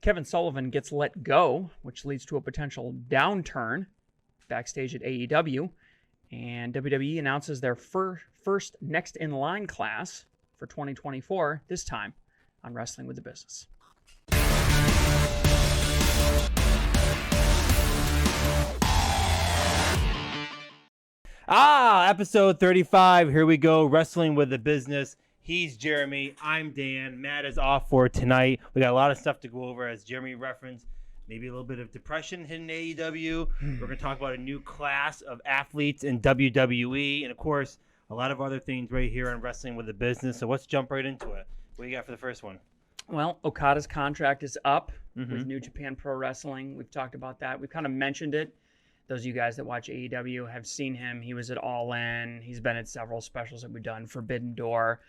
Kevin Sullivan gets let go, which leads to a potential downturn backstage at AEW. And WWE announces their first next in line class for 2024, this time on Wrestling with the Business. Episode 35. Here we go. Wrestling with the Business. He's Jeremy. I'm Dan. Matt is off for tonight. We got a lot of stuff to go over, as Jeremy referenced. Maybe a little bit of depression hitting AEW. We're going to talk about a new class of athletes in WWE. And, of course, a lot of other things right here on Wrestling with the Business. So let's jump right into it. What do you got for the first one? Well, Okada's contract is up with New Japan Pro Wrestling. We've talked about that. We've kind of mentioned it. Those of you guys that watch AEW have seen him. He was at All In. He's been at several specials that we've done, Forbidden Door.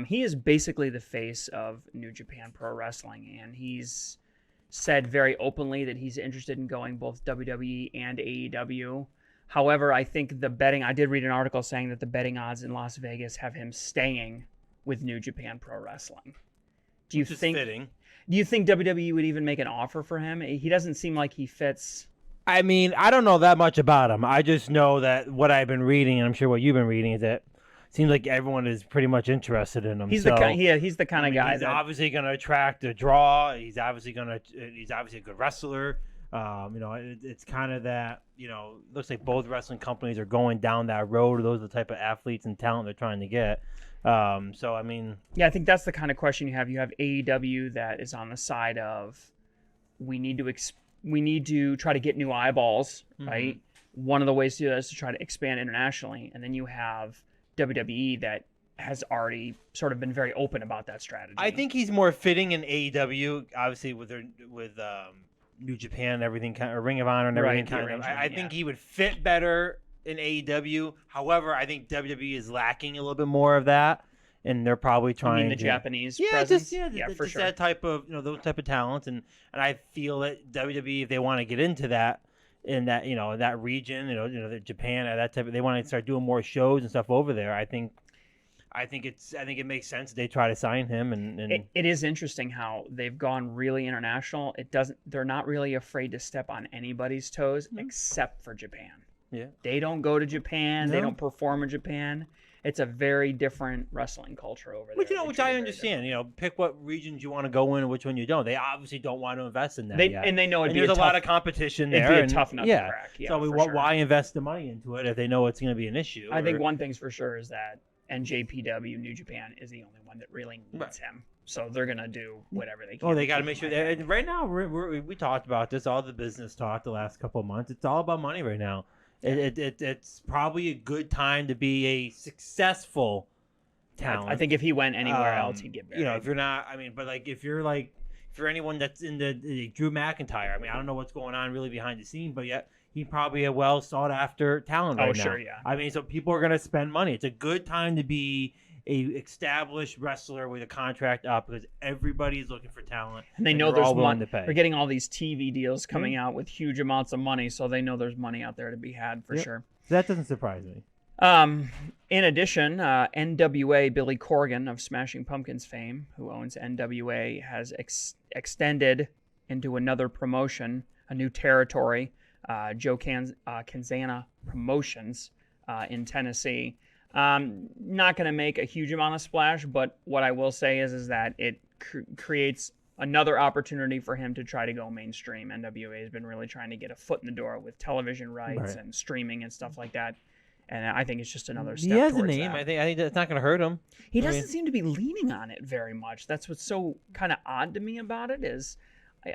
He is basically the face of New Japan Pro Wrestling, and he's said very openly that he's interested in going both WWE and AEW. However, I think I did read an article saying that the betting odds in Las Vegas have him staying with New Japan Pro Wrestling. Do you think WWE would even make an offer for him? He doesn't seem like he fits. I mean, I don't know that much about him. I just know that what I've been reading, and I'm sure what you've been reading, is that it seems like everyone is pretty much interested in him. He's the kind of guy he's obviously going to attract a draw. He's obviously a good wrestler. It's kind of that, looks like both wrestling companies are going down that road. Those are the type of athletes and talent they're trying to get. I think that's the kind of question you have. You have AEW that is on the side of, we need to try to get new eyeballs, right? One of the ways to do that is to try to expand internationally. And then you have WWE that has already sort of been very open about that strategy. I think he's more fitting in AEW, obviously with New Japan and everything, or Ring of Honor and everything. I think he would fit better in AEW. However, I think WWE is lacking a little bit more of that. And they're probably trying the Japanese presence? For sure. That type of, those type of talents. And I feel that WWE, if they want to get into that, in that, that region, the Japan, that type of, they want to start doing more shows and stuff over there. I think it makes sense they try to sign him. And it is interesting how they've gone really international. They're not really afraid to step on anybody's toes except for Japan. Yeah. They don't go to Japan. No. They don't perform in Japan. It's a very different wrestling culture over there. Which I understand. Pick what regions you want to go in and which one you don't. They obviously don't want to invest in that yet. And they know there's a lot of competition there. It'd be a tough nut to crack. Yeah, so why invest the money into it if they know it's going to be an issue? I think one thing's for sure is that NJPW, New Japan, is the only one that really needs him. So they're going to do whatever they can. Oh, they got to make sure. Right now, we talked about this, all the business talk the last couple of months. It's all about money right now. It's probably a good time to be a successful talent. I think if he went anywhere else, he'd get buried. If you're not, if you're anyone that's in the Drew McIntyre, I don't know what's going on really behind the scenes, but yet he's probably a well sought after talent right now. Oh, sure, yeah. So people are going to spend money. It's a good time to be a established wrestler with a contract up because everybody's looking for talent. And they know there's money. They're getting all these TV deals coming out with huge amounts of money, so they know there's money out there to be had for sure. That doesn't surprise me. In addition, NWA Billy Corgan of Smashing Pumpkins fame, who owns NWA, has extended into another promotion, a new territory, Joe Canzana Promotions in Tennessee. Not going to make a huge amount of splash, but what I will say is that it creates another opportunity for him to try to go mainstream. NWA has been really trying to get a foot in the door with television rights and streaming and stuff like that. And I think it's just another step. He has a name. That. I think that's not going to hurt him. He doesn't seem to be leaning on it very much. That's what's so kind of odd to me about it is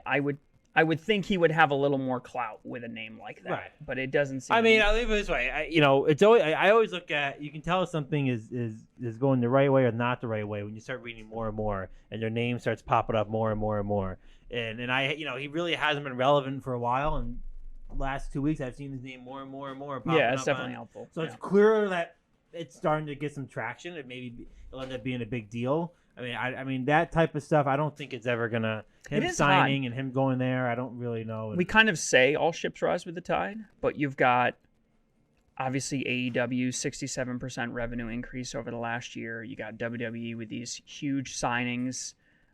I would think he would have a little more clout with a name like that, but it doesn't seem. I'll leave it this way. It's always. I always look at. You can tell if something is going the right way or not the right way when you start reading more and more, and their name starts popping up more and more and more. And he really hasn't been relevant for a while. And last 2 weeks, I've seen his name more and more and more. Yeah, it's definitely helpful. So it's clear that it's starting to get some traction. It'll end up being a big deal. I mean that type of stuff. I don't think it's ever gonna him signing and him going there. I don't really know. We kind of say all ships rise with the tide, but you've got obviously AEW 67% revenue increase over the last year. You got WWE with these huge signings.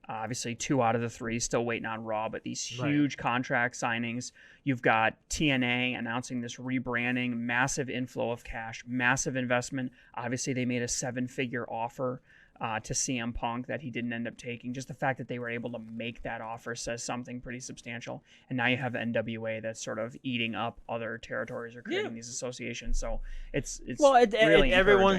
Obviously, 2 out of the 3 still waiting on Raw, but these huge contract signings. You've got TNA announcing this rebranding, massive inflow of cash, massive investment. Obviously, they made a 7-figure offer to CM Punk that he didn't end up taking. Just the fact that they were able to make that offer says something pretty substantial. And now you have NWA that's sort of eating up other territories or creating these associations. So it's really everyone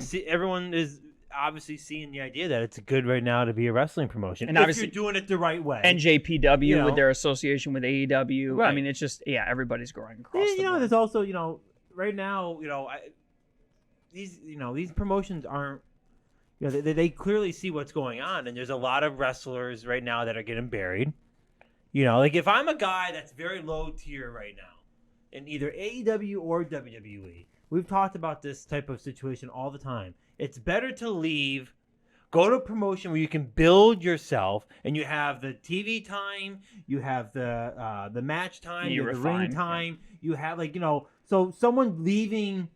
is obviously seeing the idea that it's good right now to be a wrestling promotion, and if you're doing it the right way. NJPW with their association with AEW. Right. I mean, it's just everybody's growing across the board. There's also right now these promotions aren't they clearly see what's going on, and there's a lot of wrestlers right now that are getting buried. Like if I'm a guy that's very low tier right now in either AEW or WWE, we've talked about this type of situation all the time. It's better to leave, go to a promotion where you can build yourself, and you have the TV time, you have the match time, you have the ring time, you have so someone leaving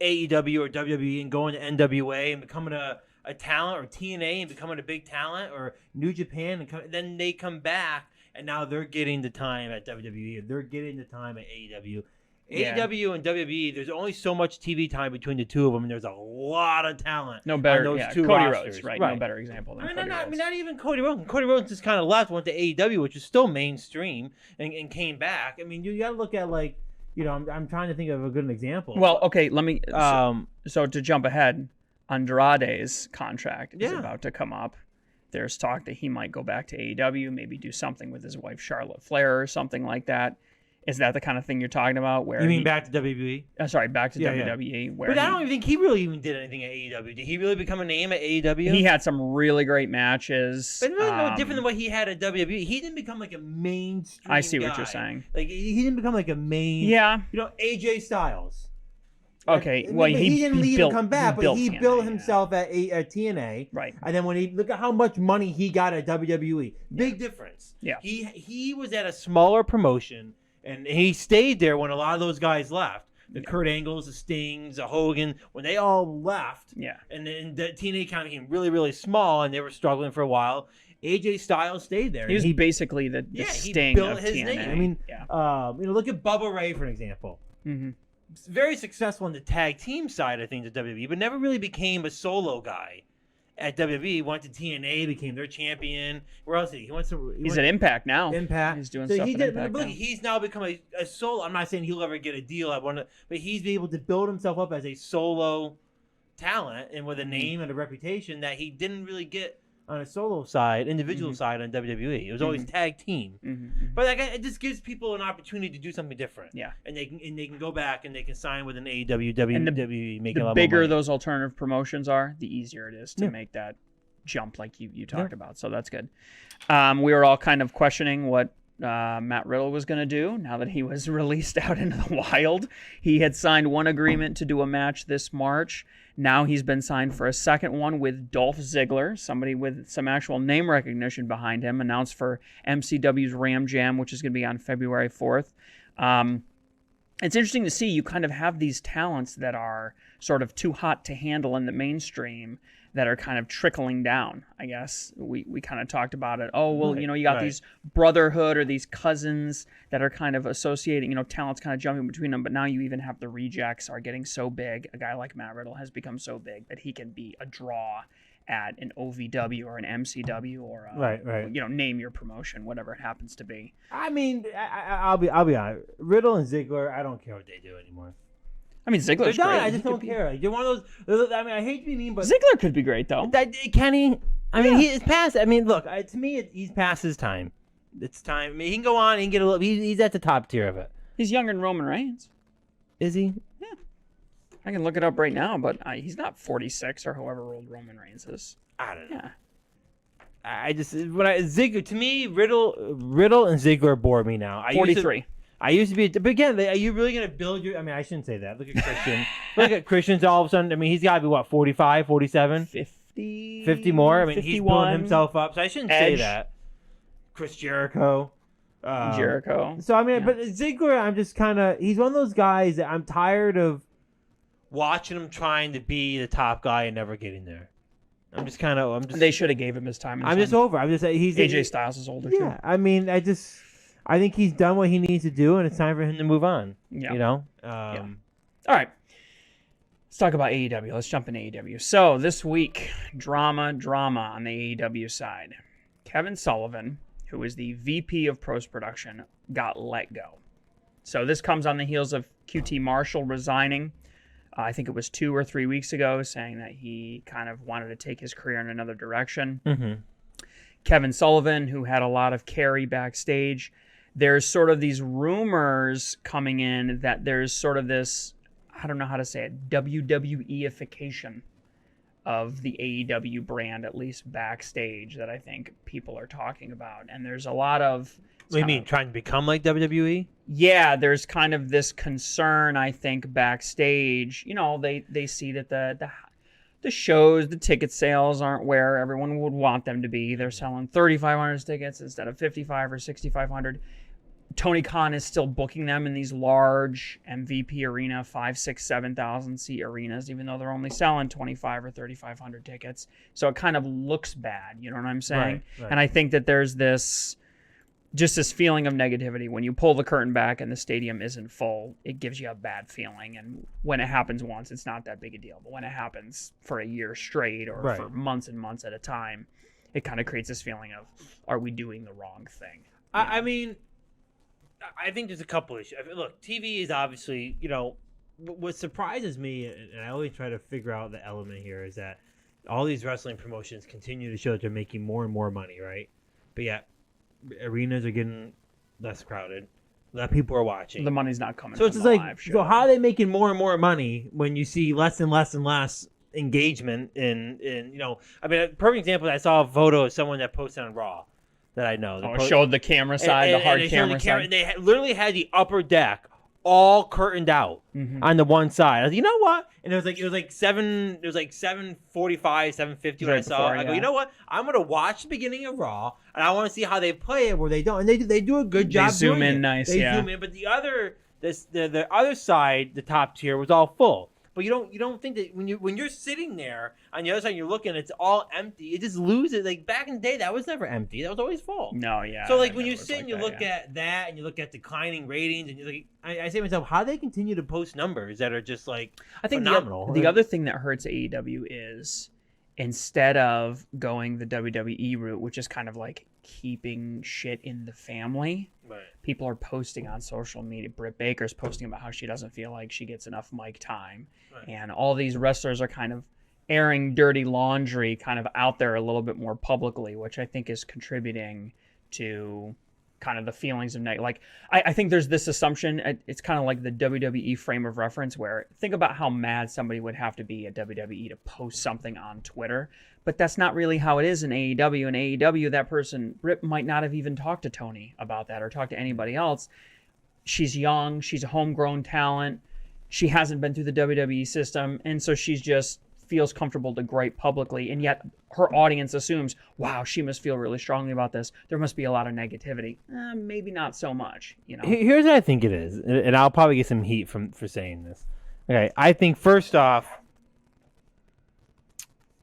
AEW or WWE and going to NWA and becoming a talent, or TNA and becoming a big talent, or New Japan, and then they come back and now they're getting the time at WWE, they're getting the time at AEW. AEW and WWE, there's only so much TV time between the two of them, and there's a lot of talent. No better, on those two Cody rosters. Rhodes, right? No better example than Cody Rhodes. Not even Cody Rhodes. Cody Rhodes just kind of left, went to AEW, which is still mainstream, and came back. I mean, you got to look at I'm trying to think of a good example. Well, okay, let me. So to jump ahead, Andrade's contract is about to come up. There's talk that he might go back to AEW, maybe do something with his wife Charlotte Flair or something like that. Is that the kind of thing you're talking about? Where you mean back to WWE? Sorry, back to WWE. Yeah. But I don't even think he really even did anything at AEW. Did he really become a name at AEW? He had some really great matches. But really no different than what he had at WWE. He didn't become like a mainstream I see guy. what you're saying. Like he didn't become like a main. Yeah. AJ Styles. Okay, well he didn't leave and come back, but he TNA, built himself at TNA. Right. And then when he look at how much money he got at WWE, big difference. Yeah. He was at a smaller promotion. And he stayed there when a lot of those guys left. The Kurt Angles, the Stings, the Hogan, when they all left. Yeah. And then the TNA kind of became really, really small, and they were struggling for a while. AJ Styles stayed there. He was basically the Sting he built of his TNA. name. I mean, look at Bubba Ray, for an example. Mm-hmm. Very successful in the tag team side of things at WWE, but never really became a solo guy. At WWE, went to TNA, became their champion. Where else did he? He's at Impact now. Impact. He's doing stuff at Impact now. He's now become a solo. I'm not saying he'll ever get a deal but he's been able to build himself up as a solo talent and with a name and a reputation that he didn't really get on a solo side, individual side on WWE. It was always tag team. Mm-hmm. But it just gives people an opportunity to do something different. Yeah. And they can go back and they can sign with an AEW, WWE, make a lot the bigger more money. those alternative promotions are, the easier it is to make that jump like you talked about. So that's good. We were all kind of questioning what Matt Riddle was going to do now that he was released out into the wild. He had signed one agreement to do a match this March. Now he's been signed for a second one with Dolph Ziggler, somebody with some actual name recognition behind him, announced for MCW's Ram Jam, which is going to be on February 4th. It's interesting to see you kind of have these talents that are sort of too hot to handle in the mainstream that are kind of trickling down, I guess. We kind of talked about it. Oh, well, you got these brotherhood or these cousins that are kind of associating, talents kind of jumping between them. But now you even have the rejects are getting so big. A guy like Matt Riddle has become so big that he can be a draw at an OVW or an MCW or name your promotion, whatever it happens to be. I mean, I'll be honest. Riddle and Ziggler, I don't care what they do anymore. I mean, Ziggler's great. I just don't care. You're one of those. I mean, I hate to be mean, but Ziggler could be great though. Kenny. I mean, he's past. I mean, look, to me, he's past his time. It's time. I mean, he can go on. He can get a little. He's at the top tier of it. He's younger than Roman Reigns. Is he? Yeah. I can look it up right now, but he's not 46 or however old Roman Reigns is. I don't know. Yeah. Ziggler, to me, Riddle and Ziggler bore me now. 43. I used to be, but again, are you really going to build your? I mean, I shouldn't say that. Look at Christian. Look at Christian's all of a sudden. I mean, he's got to be what, 45, 47? 50 more. I mean, 51. He's building himself up. So I shouldn't say that. Chris Jericho. So I mean, but Ziggler, I'm just kind of. He's one of those guys that I'm tired of watching him trying to be the top guy and never getting there. They should have gave him his time. I'm just over. I'm just he's AJ Styles is older too. Yeah, I mean, I think he's done what he needs to do, and it's time for him to move on. Yeah. You know. All right. Let's talk about AEW. Let's jump into AEW. So this week, drama on the AEW side. Kevin Sullivan, who is the VP of post-production, got let go. So this comes on the heels of QT Marshall resigning. I think it was 2 or 3 weeks ago, saying that he kind of wanted to take his career in another direction. Mm-hmm. Kevin Sullivan, who had a lot of carry backstage, there's sort of these rumors coming in that there's sort of this, I don't know how to say it, WWE-ification of the AEW brand, at least backstage, that I think people are talking about. And there's a lot of... What do you mean, trying to become like WWE? Yeah, there's kind of this concern, I think, backstage. You know, they see that the shows, the ticket sales aren't where everyone would want them to be. They're selling 3,500 tickets instead of 5,500 or 6,500. Tony Khan is still booking them in these large MVP arena, 5,000, 6,000, 7,000 seat arenas, even though they're only selling 2,500 or 3,500 tickets. So it kind of looks bad. You know what I'm saying? Right. And I think that there's this feeling of negativity. When you pull the curtain back and the stadium isn't full, it gives you a bad feeling. And when it happens once, it's not that big a deal. But when it happens for a year straight or for months and months at a time, it kind of creates this feeling of, are we doing the wrong thing? I mean, I think there's a couple issues. Look, TV is obviously, you know, what surprises me, and I always try to figure out the element here, is that all these wrestling promotions continue to show that they're making more and more money, right? But yet, arenas are getting less crowded. That people are watching. The money's not coming. So it's just like, live show. So how are they making more and more money when you see less and less and less engagement in you know? I mean, a perfect example. I saw a photo of someone that posted on Raw that I know. It showed the camera side, the hard camera side. They literally had the upper deck all curtained out on the one side. I was like, you know what? And it was like 7:45, 7:50 when I saw it. I go, you know what? I'm gonna watch the beginning of Raw, and I want to see how they play it, where they don't. And they do a good job. They zoom in it. nice. They zoom in, but the other side, the top tier, was all full. But you don't think that when you're sitting there on the other side, you're looking, it's all empty. It just loses. Like back in the day, that was never empty. That was always full. No, yeah. So like when you sit and you look at that, and you look at declining ratings, and you like, I say to myself, how do they continue to post numbers that are just like phenomenal? The other thing that hurts AEW is instead of going the WWE route, which is kind of like keeping shit in the family. Right. People are posting on social media. Britt Baker's posting about how she doesn't feel like she gets enough mic time. Right. And all these wrestlers are kind of airing dirty laundry kind of out there a little bit more publicly, which I think is contributing to kind of the feelings of negative. Like, I think there's this assumption, it's kind of like the WWE frame of reference, where think about how mad somebody would have to be at WWE to post something on Twitter. But that's not really how it is in AEW. In AEW, that person, Britt, might not have even talked to Tony about that or talked to anybody else. She's young. She's a homegrown talent. She hasn't been through the WWE system. And so she's just feels comfortable to gripe publicly. And yet her audience assumes, wow, she must feel really strongly about this. There must be a lot of negativity. Maybe not so much. You know. Here's what I think it is. And I'll probably get some heat for saying this. Okay, I think first off,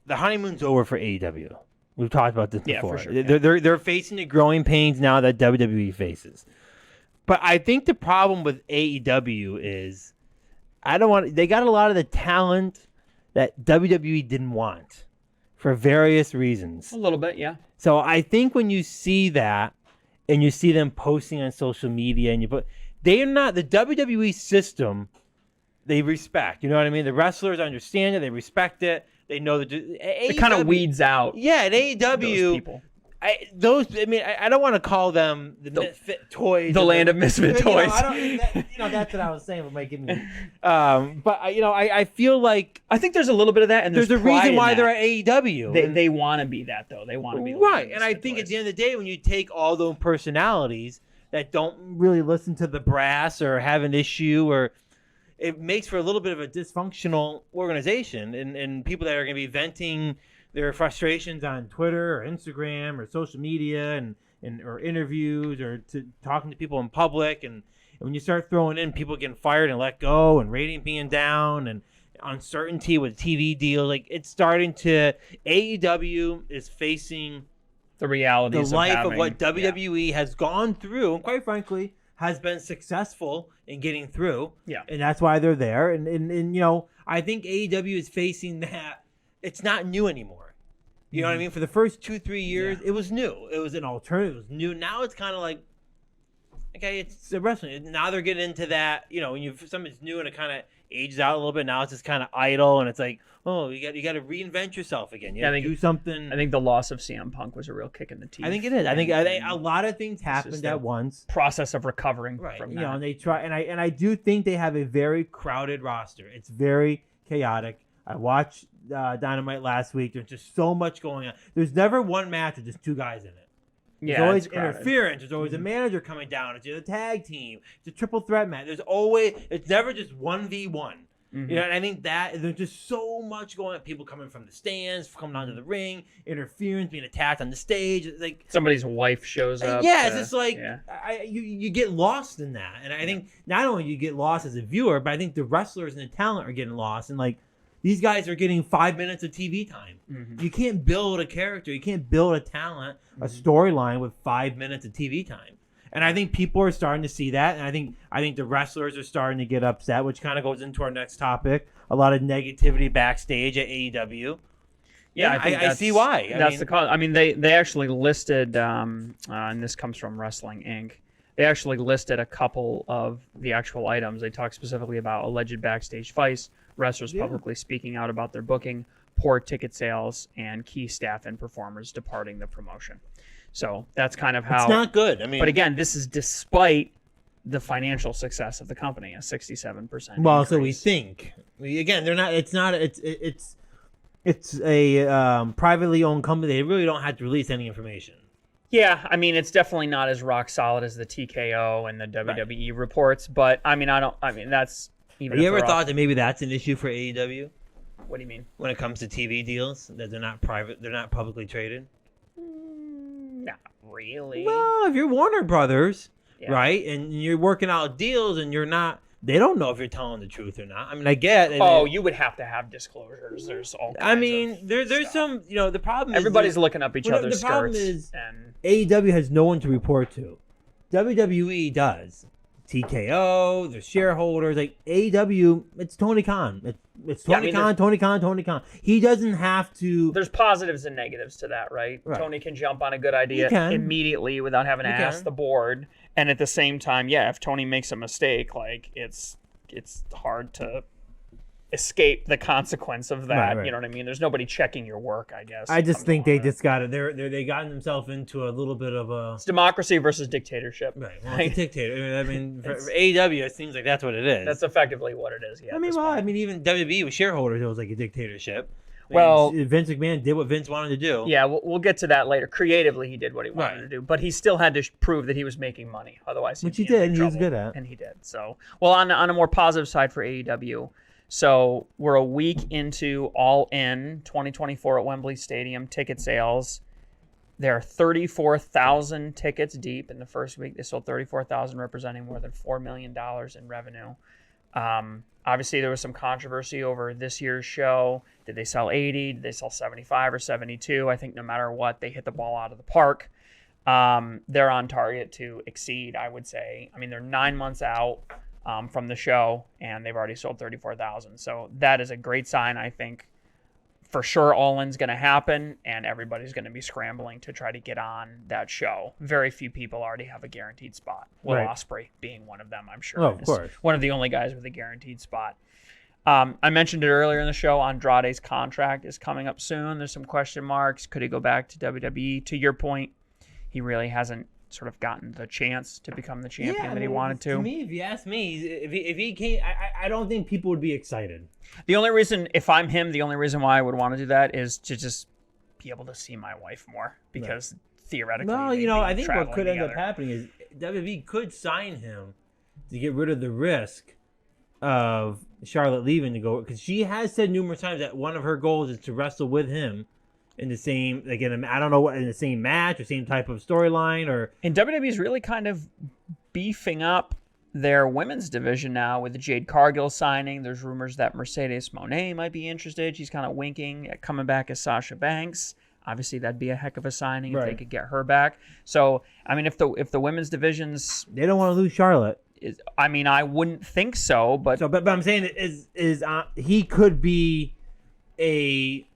the honeymoon's over for AEW. We've talked about this before. For sure. They're facing the growing pains now that WWE faces. But I think the problem with AEW is they got a lot of the talent that WWE didn't want for various reasons. A little bit, yeah. So I think when you see that and you see them posting on social media and they are not the WWE system. They respect, you know what I mean? The wrestlers understand it, they respect it. They know that it kind of weeds out. Yeah, at AEW, those people. I don't want to call them the misfit toys. The land of misfit toys. That's what I was saying. It might give me. But I feel like I think there's a little bit of that, and there's a reason why they're at AEW. They want to be that though. They want to be right. And I think at the end of the day, when you take all those personalities that don't really listen to the brass or have an issue or it makes for a little bit of a dysfunctional organization and people that are going to be venting their frustrations on Twitter or Instagram or social media and or interviews or talking to people in public. And when you start throwing in people getting fired and let go and rating being down and uncertainty with TV deals. Like it's starting to AEW is facing the realities the life of of what WWE has gone through, and quite frankly, has been successful in getting through. Yeah. And that's why they're there. And you know, I think AEW is facing that it's not new anymore. You know what I mean? For the first 2-3 years, it was new. It was an alternative. It was new. Now it's kind of like, okay, it's wrestling. Now they're getting into that, you know, when something's new and it kind of ages out a little bit. Now it's just kind of idle, and it's like, oh, you got to reinvent yourself again. You got to do something. I think the loss of CM Punk was a real kick in the teeth. I think it is. I think a lot of things happened at once. Process of recovering from that. You know, and they try, and I do think they have a very crowded roster. It's very chaotic. I watched Dynamite last week. There's just so much going on. There's never one match with just two guys in it. There's always interference. There's always a manager coming down. It's a tag team. It's a triple threat match. It's never just 1v1. You know, and I think that there's just so much going on. People coming from the stands, coming onto the ring, interference, being attacked on the stage. It's like somebody's wife shows up. Yeah, it's just like you get lost in that. And I think not only you get lost as a viewer, but I think the wrestlers and the talent are getting lost. And like these guys are getting 5 minutes of TV time. You can't build a character. You can't build a talent, a storyline with 5 minutes of TV time. And I think people are starting to see that. And I think the wrestlers are starting to get upset, which kind of goes into our next topic. A lot of negativity backstage at AEW. Yeah, I see why. That's the cause. I mean, they actually listed, and this comes from Wrestling Inc., they actually listed a couple of the actual items. They talk specifically about alleged backstage fights, wrestlers publicly speaking out about their booking, poor ticket sales, and key staff and performers departing the promotion. So that's kind of how... It's not good. I mean, but again, this is despite the financial success of the company, a 67% Well, increase. so we think. Again, they're not... It's not... It's a privately owned company. They really don't have to release any information. Yeah, I mean, it's definitely not as rock solid as the TKO and the WWE reports, but I mean, that's even. Have you ever thought that maybe that's an issue for AEW? What do you mean? When it comes to TV deals, that they're not private, they're not publicly traded? Not really. Well, if you're Warner Brothers, right, and you're working out deals and you're not, they don't know if you're telling the truth or not. I mean, I get. You would have to have disclosures. There's all. There's some. You know, the problem is everybody's looking up each other's skirts. The problem is AEW has no one to report to. WWE does. TKO, the shareholders, like AEW, it's Tony Khan. It's Tony Khan. He doesn't have to. There's positives and negatives to that, right? Tony can jump on a good idea immediately without having to ask the board. And at the same time, if Tony makes a mistake, like it's hard to escape the consequence of that. Right. You know what I mean? There's nobody checking your work, I guess. I just think they just got it. They gotten themselves into a little bit of a... It's democracy versus dictatorship. Right. Well, it's a dictator. I mean, for AEW, it seems like that's what it is. That's effectively what it is, even WWE with shareholders, it was like a dictatorship. Well, Vince McMahon did what Vince wanted to do. Yeah, we'll get to that later. Creatively, he did what he wanted to do, but he still had to prove that he was making money. Otherwise, which he did, and he was good at. And he did. So, well, on a more positive side for AEW, so we're a week into All In 2024 at Wembley Stadium ticket sales. There are 34,000 tickets deep in the first week. They sold 34,000, representing more than $4 million in revenue. Obviously, there was some controversy over this year's show. Did they sell 80? Did they sell 75 or 72? I think no matter what, they hit the ball out of the park. They're on target to exceed, I would say. I mean, they're 9 months out from the show, and they've already sold 34,000. So that is a great sign, I think. For sure, All-In's going to happen, and everybody's going to be scrambling to try to get on that show. Very few people already have a guaranteed spot. Will Ospreay being one of them, I'm sure. Oh, of course. One of the only guys with a guaranteed spot. I mentioned it earlier in the show. Andrade's contract is coming up soon. There's some question marks. Could he go back to WWE? To your point, he really hasn't sort of gotten the chance to become the champion that he wanted to. To me, if you ask me, if he came, I don't think people would be excited. The only reason, if I'm him, the only reason why I would want to do that is to just be able to see my wife more, because theoretically, I think what could end up happening is WWE could sign him to get rid of the risk of Charlotte leaving to go, because she has said numerous times that one of her goals is to wrestle with him in the same, like I don't know what, in the same match or same type of storyline, or. And WWE's really kind of beefing up their women's division now with Jade Cargill signing. There's rumors that Mercedes Moné might be interested. She's kind of winking at coming back as Sasha Banks. Obviously, that'd be a heck of a signing if they could get her back. So, I mean, if the women's divisions, they don't want to lose Charlotte. I mean, I wouldn't think so, but I'm saying he could be a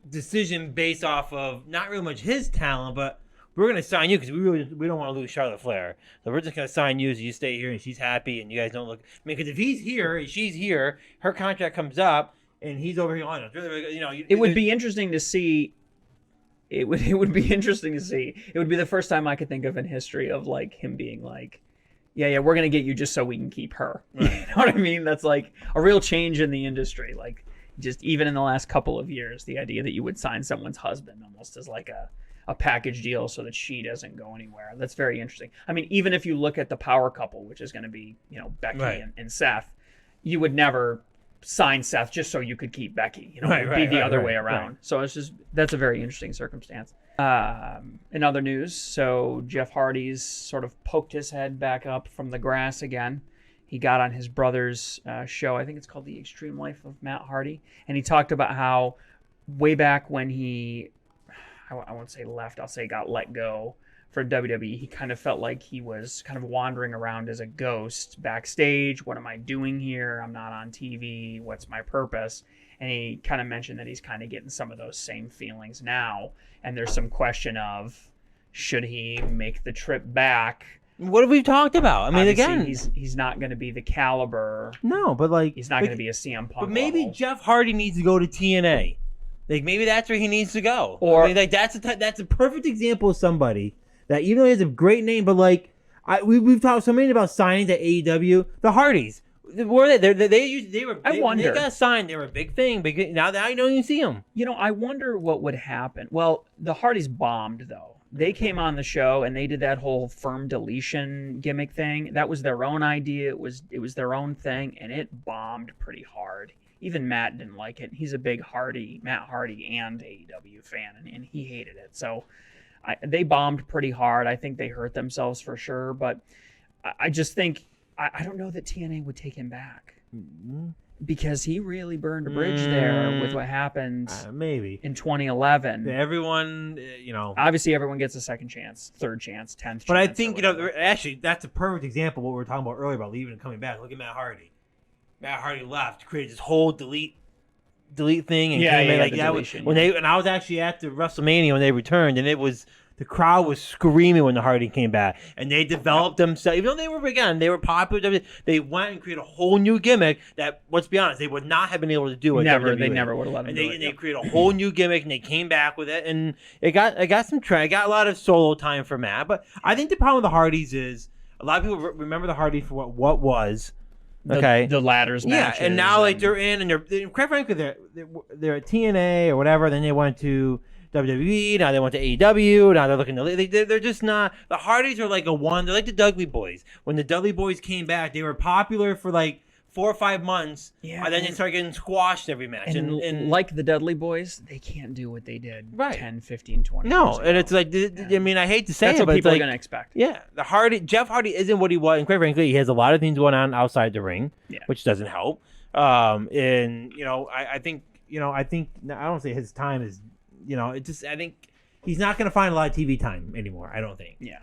decision based off of not really much his talent, but we're going to sign you because we don't want to lose Charlotte Flair. So we're just going to sign you so you stay here and she's happy and you guys don't look. I mean, because if he's here and she's here, her contract comes up and he's over here on it. It would be interesting to see. It would be interesting to see. It would be the first time I could think of in history of like him being like, yeah, we're going to get you just so we can keep her. Right. You know what I mean? That's like a real change in the industry. Like just even in the last couple of years, the idea that you would sign someone's husband almost as like a package deal so that she doesn't go anywhere. That's very interesting. I mean, even if you look at the power couple, which is going to be, Becky and Seth, you would never sign Seth just so you could keep Becky. It would be the other way around. Right. So that's a very interesting circumstance. In other news, so Jeff Hardy's sort of poked his head back up from the grass again. He got on his brother's show. I think it's called The Extreme Life of Matt Hardy. And he talked about how way back when he, I won't say left, I'll say got let go for WWE, he kind of felt like he was kind of wandering around as a ghost backstage. What am I doing here? I'm not on TV. What's my purpose? And he kind of mentioned that he's kind of getting some of those same feelings now. And there's some question of, should he make the trip back? What have we talked about? I mean, obviously, again, he's not going to be the caliber. No, but like he's not going to be a CM Punk. But maybe level. Jeff Hardy needs to go to TNA. Like maybe that's where he needs to go. Or I mean, like that's a perfect example of somebody that even though he has a great name, but like we've talked so many about signings at AEW. The Hardys, were they? They were. I wonder. They got signed. They were a big thing. Now that I don't even see them. I wonder what would happen. Well, the Hardys bombed though. They came on the show and they did that whole firm deletion gimmick thing. That was their own idea. It was their own thing, and it bombed pretty hard. Even Matt didn't like it. He's a big Matt Hardy and AEW fan, and he hated it. So they bombed pretty hard. I think they hurt themselves for sure. But I just think I don't know that TNA would take him back. Mm-hmm. Because he really burned a bridge there with what happened maybe in 2011. Everyone, Obviously, everyone gets a second chance, third chance, 10th chance. But I think, actually, that's a perfect example of what we were talking about earlier about leaving and coming back. Look at Matt Hardy. Matt Hardy left, created this whole delete thing. And came in like that was, and I was actually at the WrestleMania when they returned, and the crowd was screaming when the Hardy came back, and they developed themselves. Even though they were popular. They went and created a whole new gimmick that, let's be honest, they would not have been able to do it. They never would have let them do it. And they created a whole new gimmick, and they came back with it, and it got some traction. It got a lot of solo time for Matt. But I think the problem with the Hardys is a lot of people remember the Hardys for what was. Okay, the ladders matches. Yeah, and now like they're in, and they're quite frankly they're at TNA or whatever. Then they went to WWE. Now they went to AEW. Now they're looking to. They're just not. The Hardys are like they're like the Dudley Boys. When the Dudley Boys came back, they were popular for like 4 or 5 months. Yeah, and then they started getting squashed every match. And like the Dudley Boys, they can't do what they did 10, 15, 20 years ago. And it's like, I mean, I hate to say that's it, what but people it's are going to expect. Yeah, Jeff Hardy isn't what he was, and quite frankly, he has a lot of things going on outside the ring, which doesn't help. And I think I don't say his time is, I think he's not going to find a lot of TV time anymore. I don't think. Yeah.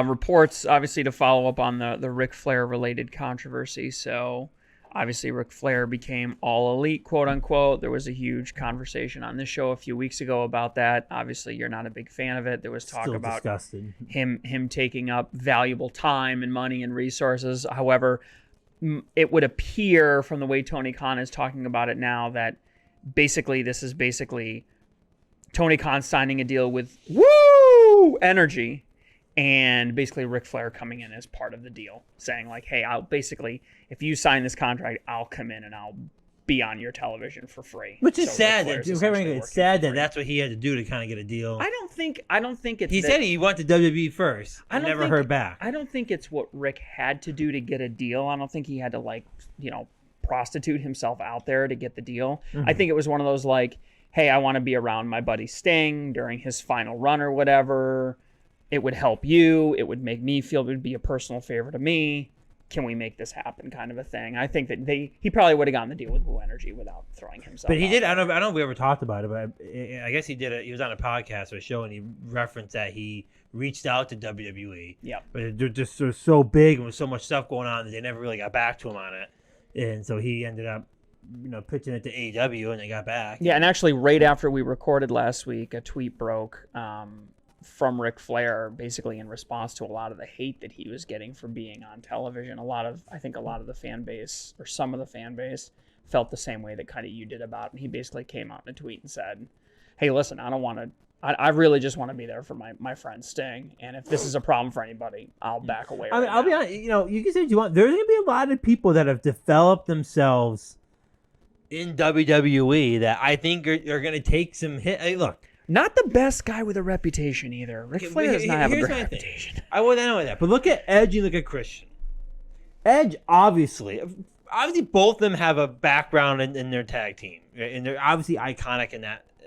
Reports, obviously, to follow up on the Ric Flair related controversy. So, obviously, Ric Flair became All Elite, quote unquote. There was a huge conversation on this show a few weeks ago about that. Obviously, you're not a big fan of it. There was talk about him taking up valuable time and money and resources. However, it would appear from the way Tony Khan is talking about it now that this is basically Tony Khan signing a deal with Energy. And basically Ric Flair coming in as part of the deal, saying like, hey, if you sign this contract, I'll come in and I'll be on your television for free. Which is sad. It's sad that that's what he had to do to kind of get a deal. I don't think it's. He said he went to WWE first. I never heard back. I don't think it's what Rick had to do to get a deal. I don't think he had to prostitute himself out there to get the deal. Mm-hmm. I think it was one of those like, hey, I want to be around my buddy Sting during his final run or whatever. It would help you. It would make me feel it would be a personal favor to me. can we make this happen kind of a thing. I think that he probably would have gotten the deal with Blue Energy without throwing himself But he out did. there. I don't know if we ever talked about it, but I guess he did it. He was on a podcast or a show, and he referenced that he reached out to WWE. Yeah. But they're just so big and with so much stuff going on that they never really got back to him on it. And so he ended up, pitching it to AEW, and they got back. Yeah, and actually right after we recorded last week, a tweet broke from Ric Flair, basically in response to a lot of the hate that he was getting for being on television. I think a lot of the fan base, or some of the fan base, felt the same way that kind of you did about it. And he basically came out in a tweet and said, hey, listen, I really just want to be there for my friend Sting. And if this is a problem for anybody, I'll back away. I'll be honest, you can say what you want. There's going to be a lot of people that have developed themselves in WWE that I think are going to take some hit. Hey, look. Not the best guy with a reputation either. Ric Flair does not have a great reputation. I know that. But look at Edge and look at Christian. Edge, obviously both of them have a background in their tag team. Right? And they're obviously iconic in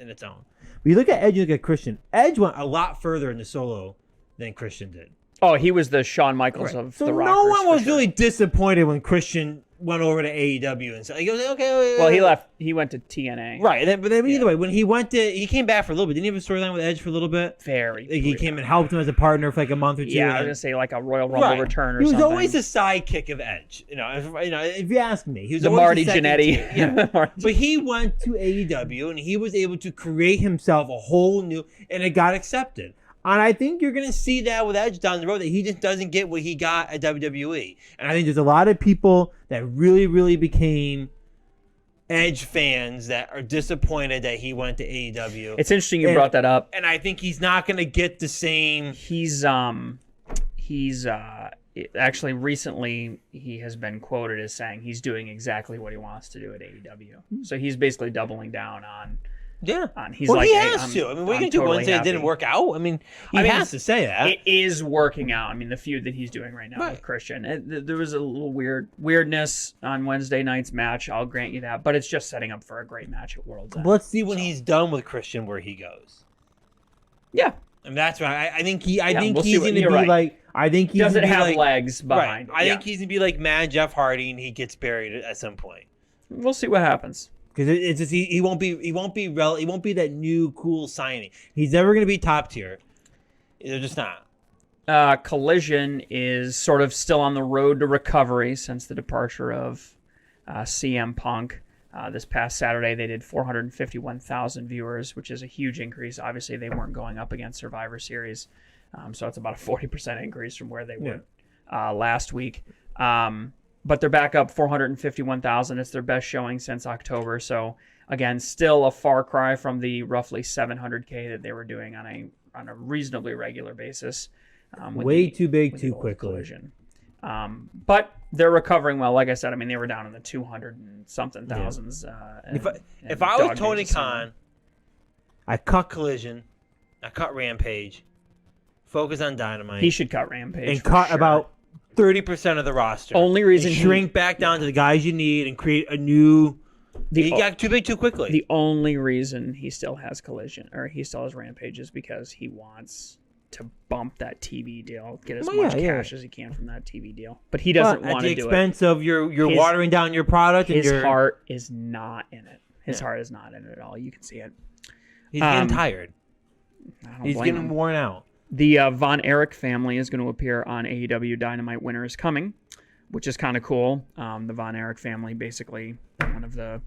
its own. But you look at Edge and look at Christian. Edge went a lot further in the solo than Christian did. Oh, he was the Shawn Michaels of the Rockers. So no one was really disappointed when Christian went over to AEW and so he goes, okay. Well, he went to TNA. Right, but then either way, when he came back for a little bit. Didn't he have a storyline with Edge for a little bit? He came and helped him as a partner for like a month or two. Yeah, I was gonna say like a Royal Rumble return or something. He was always the sidekick of Edge. If you ask me, he was the always Marty the Jannetty. Yeah. But he went to AEW and he was able to create himself a whole new, and it got accepted. And I think you're going to see that with Edge down the road, that he just doesn't get what he got at WWE. And I think there's a lot of people that really, really became Edge fans that are disappointed that he went to AEW. It's interesting you brought that up. And I think he's not going to get the same. He's actually recently he has been quoted as saying he's doing exactly what he wants to do at AEW. So he's basically doubling down on. Yeah. He has to. I mean, what are you going to do once it didn't work out? I mean, he has to say that. It is working out. I mean, the feud that he's doing right now with Christian. There was a little weirdness on Wednesday night's match. I'll grant you that. But it's just setting up for a great match at World's End. Let's see when he's done with Christian where he goes. Yeah. And that's right. I think he's going to be right. like. I think he's doesn't have like, legs behind. Right. I think he's going to be like Mad Jeff Hardy and he gets buried at some point. We'll see what happens. Because it's just he won't be that new cool signing. He's never going to be top tier. They're just not. Collision is sort of still on the road to recovery since the departure of CM Punk. This past Saturday, they did 451,000 viewers, which is a huge increase. Obviously, they weren't going up against Survivor Series, so it's about a 40% increase from where they were last week. But they're back up 451,000. It's their best showing since October. So again, still a far cry from the roughly 700K that they were doing on a reasonably regular basis. Way too big, too quickly. Collision. But they're recovering well. Like I said, I mean, they were down in the 200 and something thousands. If I was Tony Khan, I cut Collision, I cut Rampage, focus on Dynamite. He should cut Rampage and cut about 30% of the roster. Only reason shrink back down to the guys you need and create a new. He got too big too quickly. The only reason he still has Collision or he still has Rampage is because he wants to bump that TV deal, get as much cash as he can from that TV deal. But he doesn't want to do it at the expense of you're watering down your product. His heart is not in it. His heart is not in it at all. You can see it. He's getting tired. He's getting worn out. The Von Erich family is going to appear on AEW Dynamite Winter is Coming, which is kind of cool. The Von Erich family, basically one of the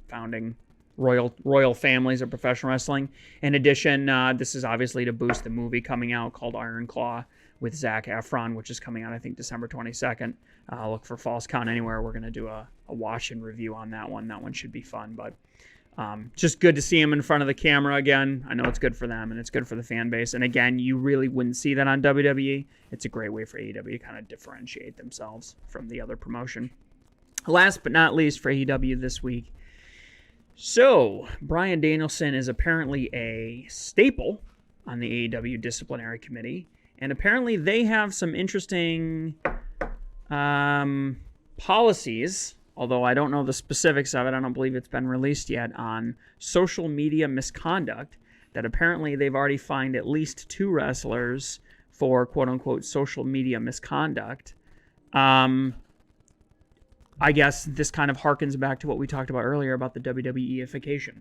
founding royal families of professional wrestling. In addition, this is obviously to boost the movie coming out called Iron Claw with Zac Efron, which is coming out, I think, December 22nd. Look for Falls Count Anywhere. We're going to do a watch and review on that one. That one should be fun, but just good to see him in front of the camera again. I know it's good for them and it's good for the fan base. And again, you really wouldn't see that on WWE. It's a great way for AEW to kind of differentiate themselves from the other promotion. Last but not least for AEW this week. So, Bryan Danielson is apparently a staple on the AEW disciplinary committee. And apparently they have some interesting policies, although I don't know the specifics of it. I don't believe it's been released yet, on social media misconduct, that apparently they've already fined at least 2 wrestlers for quote-unquote social media misconduct. I guess this kind of harkens back to what we talked about earlier about the WWE-ification.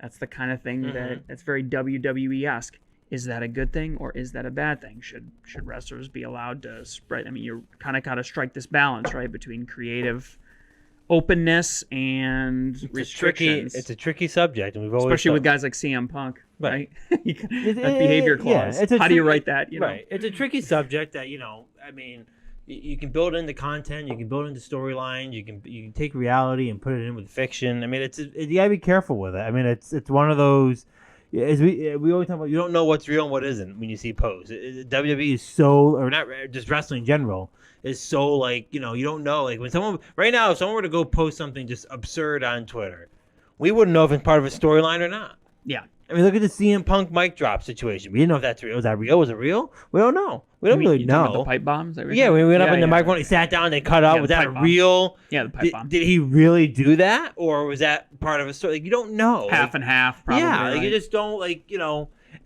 That's the kind of thing that's very WWE-esque. Is that a good thing or is that a bad thing? Should wrestlers be allowed to spread? I mean, you're kind of got to strike this balance, right, between creative openness and restrictions. It's a tricky subject, and we've always especially with guys like CM Punk, right? That behavior clause. How do you write that? You know? Right. It's a tricky subject that I mean, you can build into content, you can build into storylines, you can take reality and put it in with fiction. I mean, you gotta be careful with it. I mean, it's one of those. As we always talk about, you don't know what's real and what isn't when you see posts. WWE is so, or not, just wrestling in general is so like, you don't know. Like when someone right now, if someone were to go post something just absurd on Twitter, we wouldn't know if it's part of a storyline or not. Yeah. I mean, look at the CM Punk mic drop situation. We didn't know if that's real. Was that real? Was it real? We don't know. We don't really know. The pipe bombs? Yeah, we went up in the microphone. He sat down. They cut out. Was that real? Yeah, the pipe bomb. Did he really do that, or was that part of a story? Like, you don't know. Half and half, probably. Yeah, right? you just don't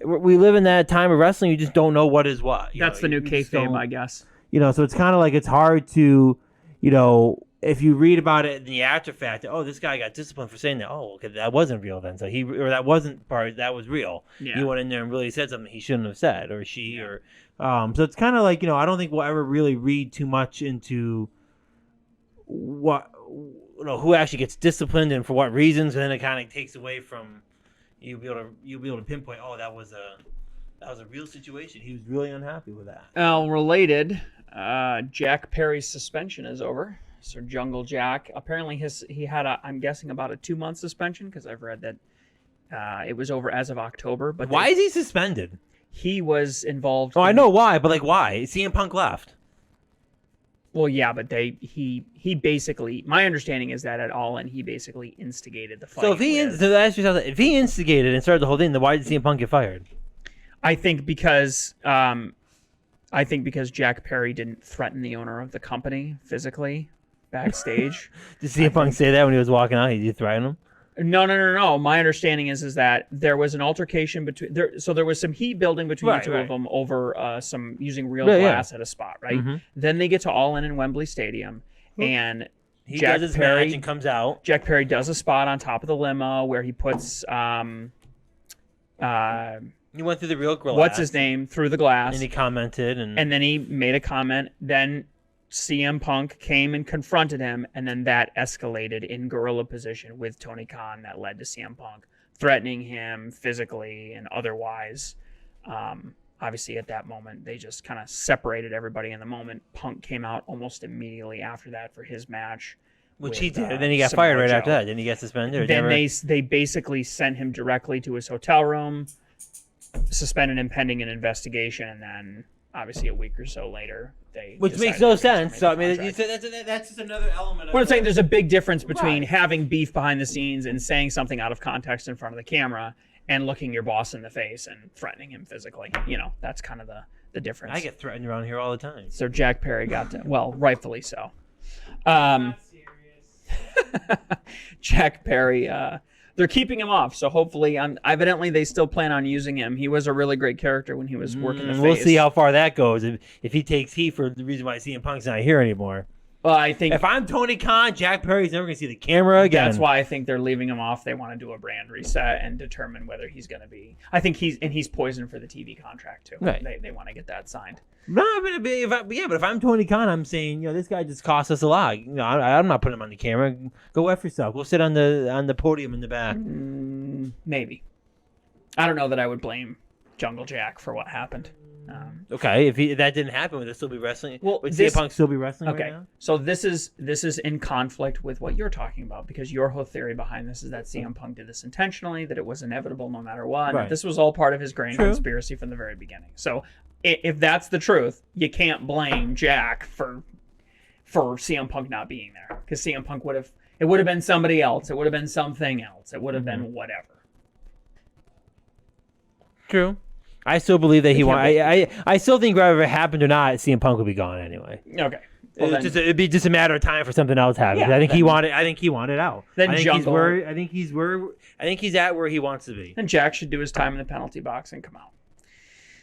we live in that time of wrestling. You just don't know what is what. That's the new kayfabe, I guess. So it's kind of like it's hard to, if you read about it in the after fact, oh, this guy got disciplined for saying that. Oh, okay, that wasn't real then. So that wasn't that was real. Yeah. He went in there and really said something he shouldn't have said, or she, or so it's kind of like I don't think we'll ever really read too much into what who actually gets disciplined and for what reasons, and then it kind of takes away from you'll be able to pinpoint. Oh, that was a real situation. He was really unhappy with that. Related, Jack Perry's suspension is over. So Jungle Jack, apparently he had I'm guessing about a 2-month suspension because I've read that it was over as of October. But why is he suspended? He was involved. Oh, I know why, but why? CM Punk left. Well, yeah, but he basically, my understanding is that at All In, he basically instigated the fight. So if he instigated and started the whole thing, then why did CM Punk get fired? I think because Jack Perry didn't threaten the owner of the company physically backstage. Did CM Punk say that when he was walking out? Did you threaten him? No. My understanding is that there was an altercation between so there was some heat building between the two of them over some using real glass at a spot, right? Mm-hmm. Then they get to All In Wembley Stadium, and he does his match and comes out. Jack Perry does a spot on top of the limo where he puts he went through the real glass. What's his name through the glass, and he commented, and then he made a comment. Then CM Punk came and confronted him, and then that escalated in guerrilla position with Tony Khan. That led to CM Punk threatening him physically and otherwise. Obviously, at that moment, they just kind of separated everybody in the moment. Punk came out almost immediately after that for his match. Which he did. And then he got fired right after that. Didn't he get suspended? Then they basically sent him directly to his hotel room, suspended him pending an investigation, and then obviously a week or so later which makes no sense. So I mean, that's just another element of what I'm saying. There's a big difference between having beef behind the scenes and saying something out of context in front of the camera and looking your boss in the face and threatening him physically. That's kind of the difference. I get threatened around here all the time. So Jack Perry got to, well, rightfully so. Not serious. Jack Perry, they're keeping him off, so hopefully, evidently they still plan on using him. He was a really great character when he was working the face. We'll see how far that goes. If he takes heat for the reason why CM Punk's not here anymore. Well, I think if I'm Tony Khan, Jack Perry's never going to see the camera again. That's why I think they're leaving him off. They want to do a brand reset and determine whether he's going to be. I think he's poisoned for the TV contract too. Right. They want to get that signed. No, but if I'm Tony Khan, I'm saying, this guy just cost us a lot. I'm not putting him on the camera. Go F yourself. We'll sit on the podium in the back. Maybe. I don't know that I would blame Jungle Jack for what happened. Okay, if that didn't happen, would they still be wrestling? Well, would CM Punk still be wrestling right now? So this is in conflict with what you're talking about, because your whole theory behind this is that CM Punk did this intentionally, that it was inevitable no matter what. Right. This was all part of his grand conspiracy from the very beginning. So if that's the truth, you can't blame Jack for CM Punk not being there, because CM Punk would have been somebody else. It would have been something else. It would have been whatever. True. I still believe that he won. I still think whether it happened or not, CM Punk would be gone anyway. Okay. Well, it'd be just a matter of time for something else to happen. Yeah, I think he wanted out. Then I think Jungle. he's at where he wants to be. Then Jack should do his time in the penalty box and come out.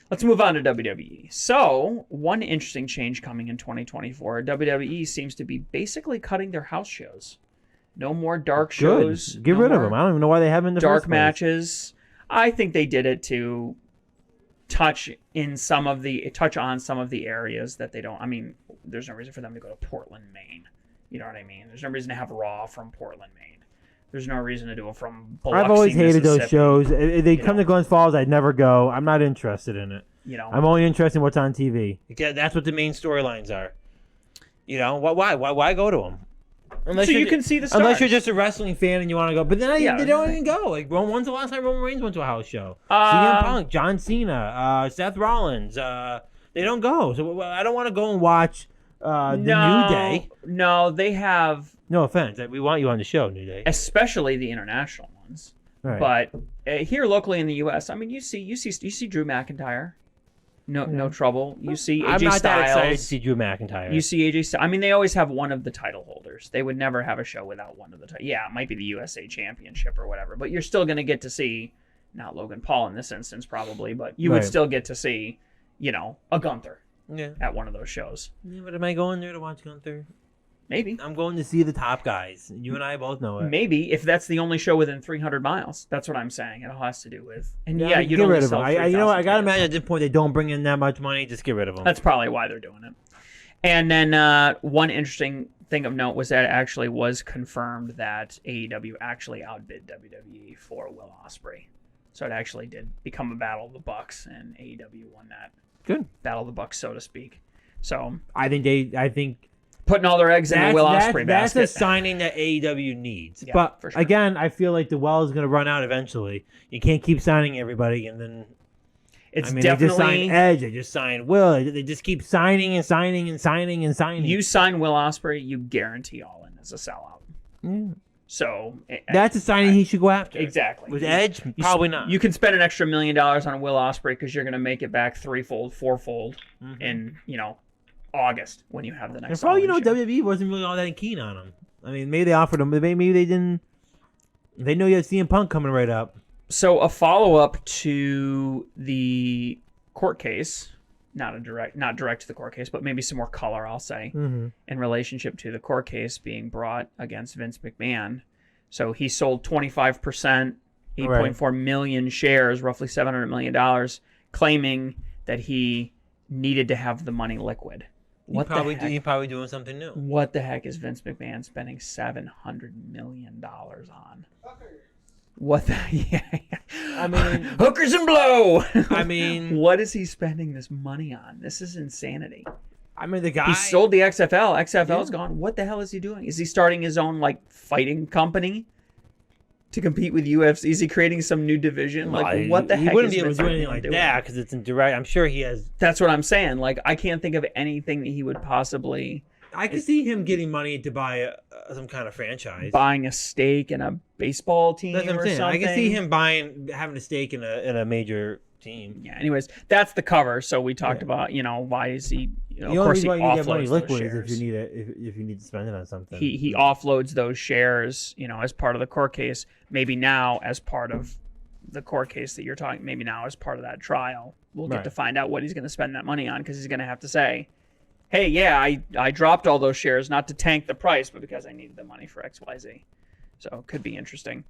Let's move on to WWE. So, one interesting change coming in 2024. WWE seems to be basically cutting their house shows. No more dark shows. Good. Get rid of them. I don't even know why they have them in the dark first place. matches. I think they did it to touch on some of the areas that they don't. I mean, there's no reason for them to go to Portland, Maine. You know what I mean? There's no reason to have Raw from Portland, Maine. There's no reason to do it from Biloxi, I've always hated those Mississippi. shows. If they come to Glens Falls, I'd never go. I'm not interested in it. You know, I'm only interested in what's on TV. Yeah, that's what the main storylines are. You know, why go to them? Unless you can see the stars. Unless you're just a wrestling fan and you want to go. But then they don't even go. Like, when's the last time Roman Reigns went to a house show? CM Punk, John Cena, Seth Rollins. They don't go. So I don't want to go and watch the New Day. No, they have. No offense. We want you on the show, New Day. Especially the international ones. Right. But here locally in the U.S., I mean, you see Drew McIntyre. No trouble. You see AJ Styles. I'm not that excited to see Drew McIntyre. You see AJ Styles. I mean, they always have one of the title holders. They would never have a show without one of the Yeah, it might be the USA Championship or whatever, but you're still going to get to see, not Logan Paul in this instance probably, but you would still get to see, a Gunther at one of those shows. Yeah, but am I going there to watch Gunther? Maybe. I'm going to see the top guys. You and I both know it. Maybe, if that's the only show within 300 miles. That's what I'm saying. It all has to do with... And you get rid of them. You know what? I got to tickets. imagine at this point they don't bring in that much money. Just get rid of them. That's probably why they're doing it. And then one interesting thing of note was that it actually was confirmed that AEW actually outbid WWE for Will Ospreay. So it actually did become a battle of the Bucks, and AEW won that. Good. Battle of the Bucks, so to speak. So I think putting all their eggs in the Will Ospreay basket. That's a signing that AEW needs. Yeah, but for sure. again, I feel like the well is going to run out eventually. You can't keep signing everybody, and then they just signed Edge. They just signed Will. They just keep signing and signing and signing and signing. You sign Will Ospreay, you guarantee All In as a sellout. Yeah. So that's a signing he should go after. Exactly. With Edge, probably not. You can spend an extra $1 million on Will Ospreay because you're going to make it back threefold, fourfold in August when you have the next. And for all you know, WWE wasn't really all that keen on him. I mean, maybe they offered him, but maybe they didn't. They know you have CM Punk coming right up. So a follow-up to the court case, not direct to the court case, but maybe some more color, I'll say, in relationship to the court case being brought against Vince McMahon. So he sold 25%, 8.4 million shares, roughly $700 million, claiming that he needed to have the money liquid. He's probably doing something new. What the heck is Vince McMahon spending $700 million on? What the? Yeah. I mean, hookers and blow. I mean, what is he spending this money on? This is insanity. I mean, the guy. He sold the XFL. XFL's gone. What the hell is he doing? Is he starting his own fighting company to compete with UFC? Is he creating some new division? What the heck? He wouldn't be able to do anything like that because it's in direct. I'm sure he has. That's what I'm saying. I can't think of anything that he would possibly. I could see him getting money to buy some kind of franchise, buying a stake in a baseball team. That's what I'm saying. Something. I can see him having a stake in a major team. Yeah. Anyways, that's the cover. So we talked about why is he? Of course, he offloads those shares. Liquid is if you need to spend it on something. He offloads those shares, as part of the court case. Maybe now, as part of the court case that you're talking, maybe now as part of that trial, we'll get to find out what he's going to spend that money on because he's going to have to say, hey, yeah, I dropped all those shares not to tank the price, but because I needed the money for XYZ. So it could be interesting.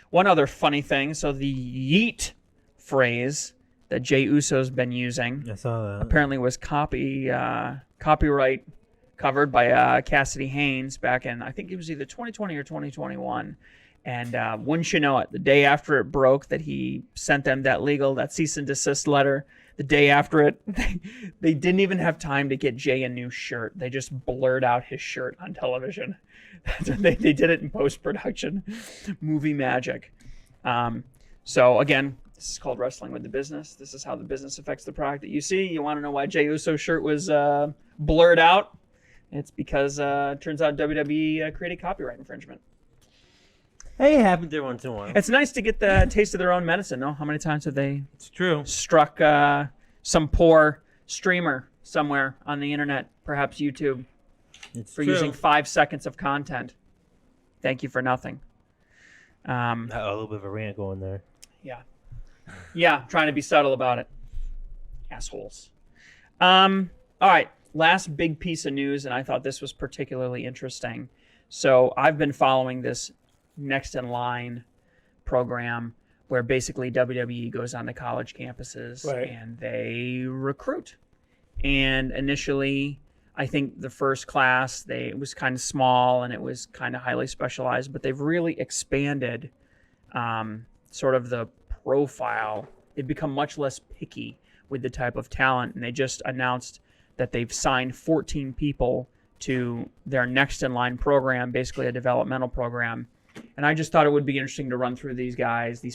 One other funny thing. So the yeet phrase that Jey Uso's been using I saw that. apparently was copyright covered by Cassidy Haynes back in, I think it was either 2020 or 2021. And wouldn't you know it, the day after it broke that he sent them that cease and desist letter, the day after it, they didn't even have time to get Jay a new shirt. They just blurred out his shirt on television. They did it in post-production. Movie magic. So again, this is called Wrestling with the Business. This is how the business affects the product that you see. You want to know why Jey Uso's shirt was blurred out? It's because it turns out WWE created copyright infringement. Hey, it happens there once in a while. It's nice to get the taste of their own medicine, no? How many times have they struck some poor streamer somewhere on the internet, perhaps YouTube, for using 5 seconds of content? Thank you for nothing. A little bit of a rant going there. Yeah, trying to be subtle about it. Assholes. All right, last big piece of news, and I thought this was particularly interesting. So I've been following this Next in Line program where basically WWE goes on to college campuses and they recruit. And initially, I think the first class, it was kind of small and it was kind of highly specialized, but they've really expanded sort of the profile. They've become much less picky with the type of talent, and they just announced that they've signed 14 people to their Next in Line program, basically a developmental program. And I just thought it would be interesting to run through these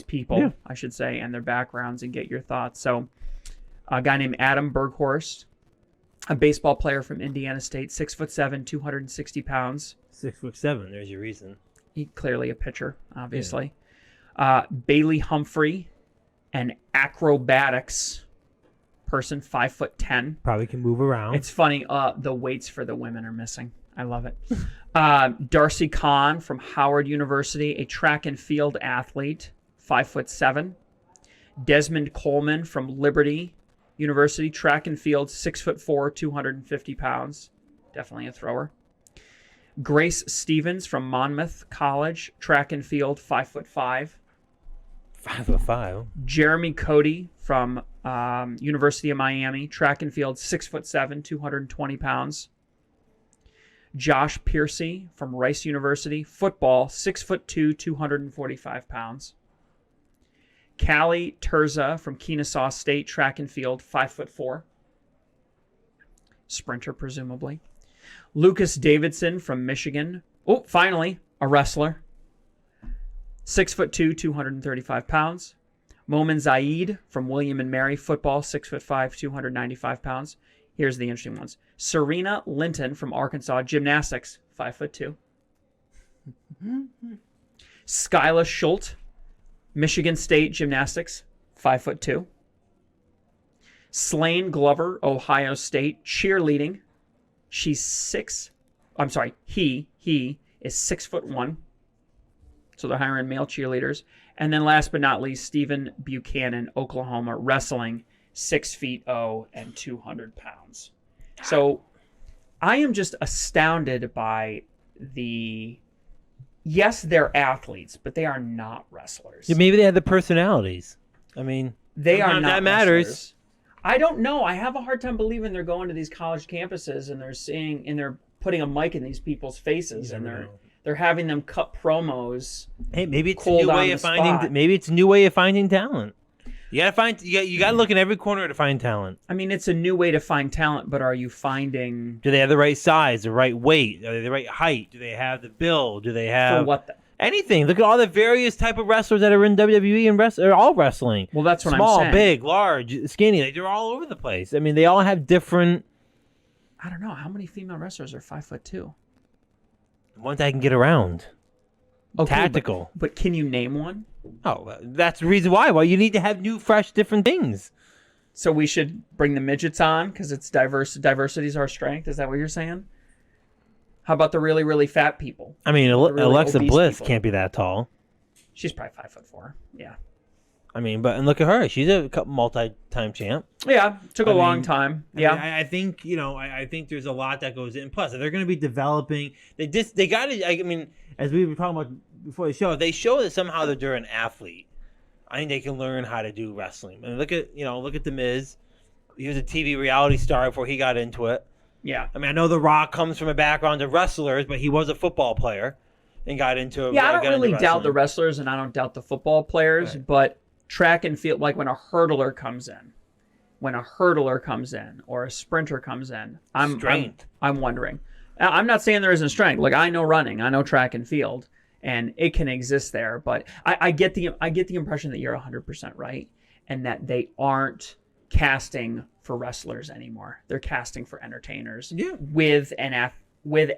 people, I should say, and their backgrounds and get your thoughts. So a guy named Adam Berghorst, a baseball player from Indiana State, 6'7", 260 pounds. 6'7", there's your reason. He clearly a pitcher, obviously. Yeah. Bailey Humphrey, an acrobatics person, 5'10". Probably can move around. It's funny. The weights for the women are missing. I love it. Darcy Kahn from Howard University, a track and field athlete, 5'7". Desmond Coleman from Liberty University, track and field, 6'4", 250 pounds. Definitely a thrower. Grace Stevens from Monmouth College, track and field, 5'5". 5'5". Jeremy Cody from University of Miami, track and field, 6'7", 220 pounds. Josh Piercy from Rice University, football, 6'2", 245 pounds. Callie Terza from Kennesaw State, track and field, 5'4". Sprinter, presumably. Lucas Davidson from Michigan. Oh, finally, a wrestler. 6'2", 235 pounds. Momin Zaid from William and Mary, football, 6'5", 295 pounds. Here's the interesting ones. Serena Linton from Arkansas, gymnastics, 5'2". Skyla Schultz, Michigan State gymnastics, 5'2". Slane Glover, Ohio State, cheerleading. He is 6'1". So they're hiring male cheerleaders. And then last but not least, Stephen Buchanan, Oklahoma, wrestling, 6'0" and 200 pounds. So I am just astounded by yes, they're athletes, but they are not wrestlers. Yeah, maybe they have the personalities. I mean, they are not that matters. Wrestlers. I don't know. I have a hard time believing they're going to these college campuses and they're putting a mic in these people's faces and they're having them cut promos. Hey, maybe it's a new way of finding. Maybe it's a new way of finding talent. You gotta look in every corner to find talent. I mean, it's a new way to find talent, but are you finding? Do they have the right size, the right weight, are they the right height? Do they have the build? Do they have for what? Anything? Look at all the various type of wrestlers that are in WWE and they're all wrestling. Well, that's what Small, I'm saying. big, large, skinny. They're all over the place. I mean, they all have different. I don't know how many female wrestlers are 5'2". Ones I can get around. Okay, tactical. But can you name one? Oh, that's the reason why. Well, you need to have new, fresh, different things. So we should bring the midgets on because it's diverse. Diversity is our strength. Is that what you're saying? How about the really, really fat people? I mean, really Alexa Bliss people? Can't be that tall. She's probably 5'4". Yeah. I mean, and look at her. She's a multi-time champ. Yeah, took a long time. Yeah, I think I think there's a lot that goes in. Plus, if they're going to be developing, they got to. I mean, as we were talking about before the show, they show that somehow they're an athlete. I think they can learn how to do wrestling. I mean, look at The Miz. He was a TV reality star before he got into it. Yeah. I mean, I know The Rock comes from a background of wrestlers, but he was a football player and got into it. Yeah, I don't really doubt the wrestlers, and I don't doubt the football players, but track and field, like when a hurdler comes in, or a sprinter comes in, I'm wondering. I'm not saying there isn't strength. Like, I know running, I know track and field, and it can exist there. But I get the impression that you're 100% right, and that they aren't casting for wrestlers anymore. They're casting for entertainers. Yeah. with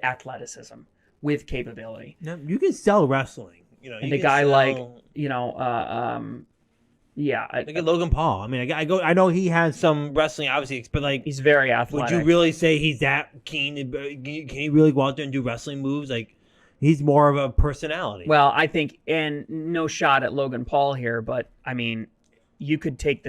athleticism, with capability. Now, you can sell wrestling. And a guy like yeah, look at Logan Paul. I mean, I know he has some wrestling, obviously, but like he's very athletic. Would you really say he's that keen? Can he really go out there and do wrestling moves? Like, he's more of a personality. Well, I think, and no shot at Logan Paul here, but I mean, you could take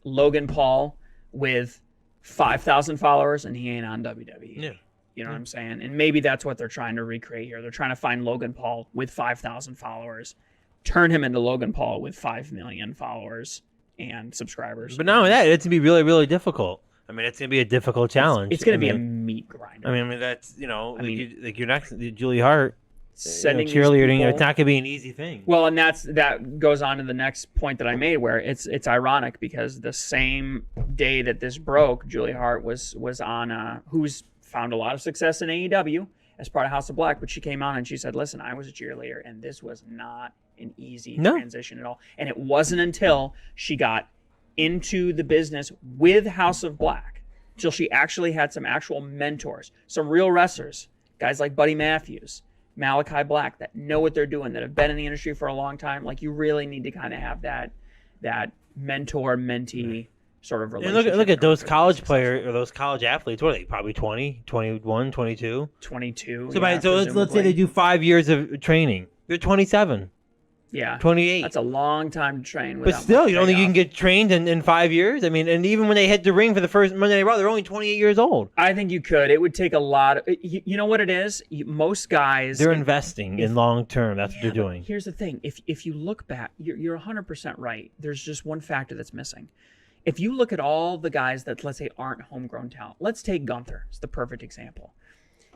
Logan Paul with 5,000 followers and he ain't on WWE. Yeah. You know what I'm saying? And maybe that's what they're trying to recreate here. They're trying to find Logan Paul with 5,000 followers, turn him into Logan Paul with 5 million followers and subscribers. But not only that, it's going to be really, really difficult. I mean, it's going to be a difficult challenge. It's going to be a meat grinder. I mean, that's, like your next, Julie Hart, sending cheerleading, people, it's not going to be an easy thing. Well, and that goes on to the next point that I made, where it's ironic because the same day that this broke, Julie Hart was on who's found a lot of success in AEW as part of House of Black, but she came on and she said, "Listen, I was a cheerleader, and this was not an easy transition at all." And it wasn't until she got into the business with House of Black, till she actually had some actual mentors, some real wrestlers, guys like Buddy Matthews, Malachi Black, that know what they're doing, that have been in the industry for a long time. Like, you really need to kind of have that mentor-mentee sort of relationship. And look at those college players or those college athletes. What are they? Probably 20, 21, 22? 22. So let's say they do 5 years of training. They're 27. Yeah. 28. That's a long time to train. But still, you don't think you can get trained in 5 years? I mean, and even when they hit the ring for the first Monday Night Raw, they're only 28 years old. I think you could. It would take a lot of, you know what it is? Most guys. They're investing in long term. That's what they're doing. Here's the thing. If you look back, you're 100% right. There's just one factor that's missing. If you look at all the guys that, let's say, aren't homegrown talent, let's take Gunther. It's the perfect example.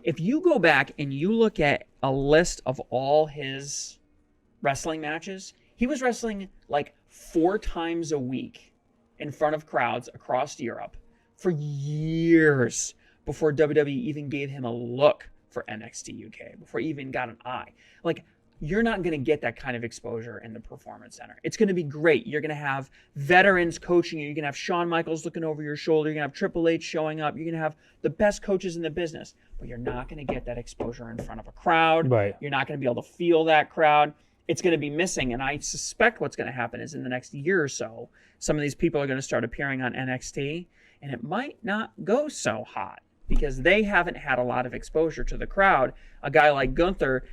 If you go back and you look at a list of all his wrestling matches, he was wrestling like 4 times a week in front of crowds across Europe for years before WWE even gave him a look for NXT UK, before he even got an eye. Like, you're not going to get that kind of exposure in the Performance Center. It's going to be great. You're going to have veterans coaching you. You're going to have Shawn Michaels looking over your shoulder. You're going to have Triple H showing up. You're going to have the best coaches in the business. But you're not going to get that exposure in front of a crowd. Right. You're not going to be able to feel that crowd. It's going to be missing. And I suspect what's going to happen is in the next year or so, some of these people are going to start appearing on NXT, and it might not go so hot because they haven't had a lot of exposure to the crowd. A guy like Gunther,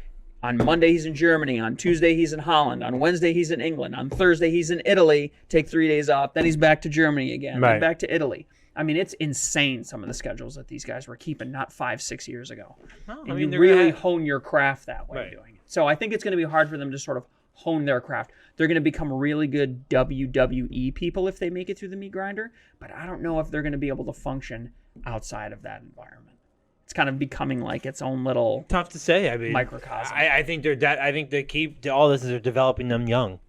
on Monday he's in Germany, on Tuesday he's in Holland, on Wednesday he's in England, on Thursday he's in Italy, take 3 days off, then he's back to Germany again, then back to Italy. I mean, it's insane, some of the schedules that these guys were keeping not 5-6 years ago. Well, and you really hone your craft that way doing it. So I think it's going to be hard for them to sort of hone their craft. They're going to become really good WWE people if they make it through the meat grinder, but I don't know if they're going to be able to function outside of that environment. It's kind of becoming like its own little tough to say. I mean, microcosm. I think the key to all this is they're developing them young.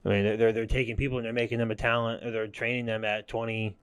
I mean, they're taking people and they're making them a talent, or they're training them at 20,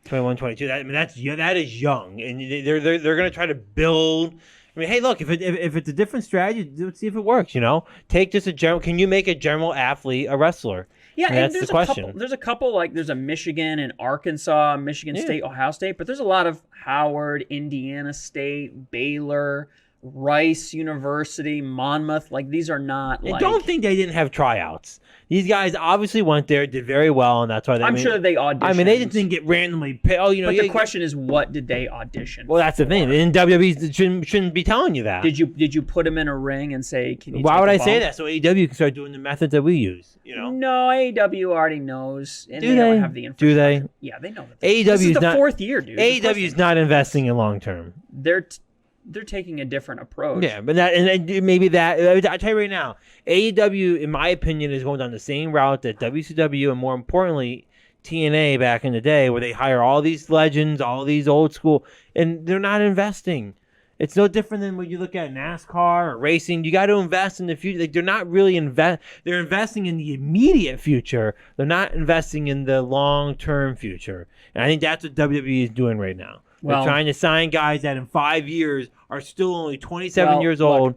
21, 22. That is young, and they're going to try to build. I mean, hey, look, if it's a different strategy, let's see if it works. You know, take just a general. Can you make a general athlete a wrestler? Yeah, and that's the question. There's a couple, like there's a Michigan and Arkansas, Michigan State, Ohio State, but there's a lot of Howard, Indiana State, Baylor, Rice University, Monmouth. Like, these are not. I don't think they didn't have tryouts. These guys obviously went there, did very well, and that's why I'm sure they auditioned. I mean, they didn't get randomly picked. Oh, but the question is, what did they audition? Well, that's the thing. And WWE shouldn't be telling you that. Did you put them in a ring and say, "Can you?" Why would I say that? So AEW can start doing the methods that we use. You know? No, AEW already knows, and they don't have the information. Do they? Yeah, they know that. AEW this is the not, 4th year, dude. AEW is not investing in long term. They're taking a different approach. Yeah, but maybe that. I tell you right now, AEW, in my opinion, is going down the same route that WCW and, more importantly, TNA back in the day, where they hire all these legends, all these old school, and they're not investing. It's no different than when you look at NASCAR or racing. You got to invest in the future. Like, they're not really They're investing in the immediate future. They're not investing in the long-term future. And I think that's what WWE is doing right now. They're trying to sign guys that in 5 years are still only 27 years old.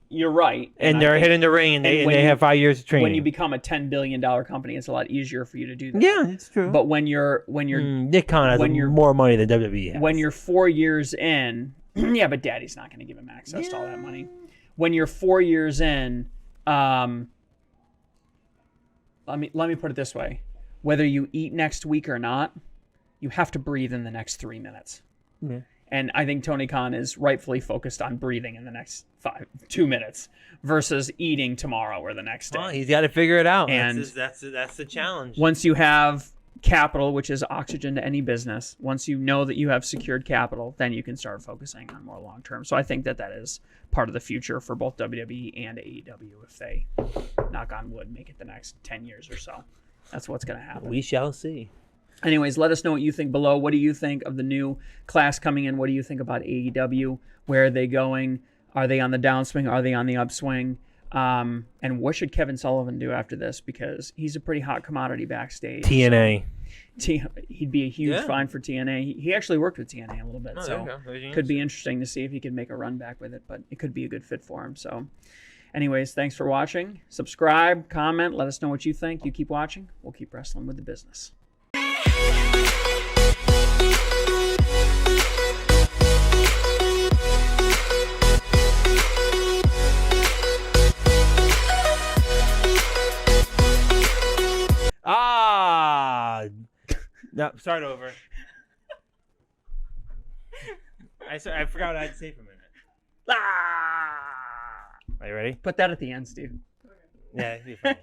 You're right. And they're hitting the ring, and they have 5 years of training. When you become a $10 billion company, it's a lot easier for you to do that. Yeah, it's true. But when you're Nick Khan has more money than WWE has. When you're 4 years in, yeah, but Daddy's not going to give him access to all that money. When you're 4 years in, let me put it this way: whether you eat next week or not, you have to breathe in the next 3 minutes. Yeah. And I think Tony Khan is rightfully focused on breathing in the next 2 minutes versus eating tomorrow or the next day. Well, he's got to figure it out. And that's the challenge. Once you have capital, which is oxygen to any business. Once you know that you have secured capital, then you can start focusing on more long term. So I think that is part of the future for both WWE and AEW if they, knock on wood, make it the next 10 years or so. That's what's going to happen. We shall see. Anyways, let us know what you think below. What do you think of the new class coming in? What do you think about AEW? Where are they going? Are they on the downswing? Are they on the upswing? And what should Kevin Sullivan do after this? Because he's a pretty hot commodity backstage. TNA. He'd be a huge find for TNA. He actually worked with TNA a little bit, so could be interesting to see if he could make a run back with it, but it could be a good fit for him. So anyways, thanks for watching. Subscribe, comment, let us know what you think. You keep watching. We'll keep wrestling with the business. No, start over. I forgot what I had to say for a minute. Are you ready? Put that at the end, Steve. Yeah, it'd be funny.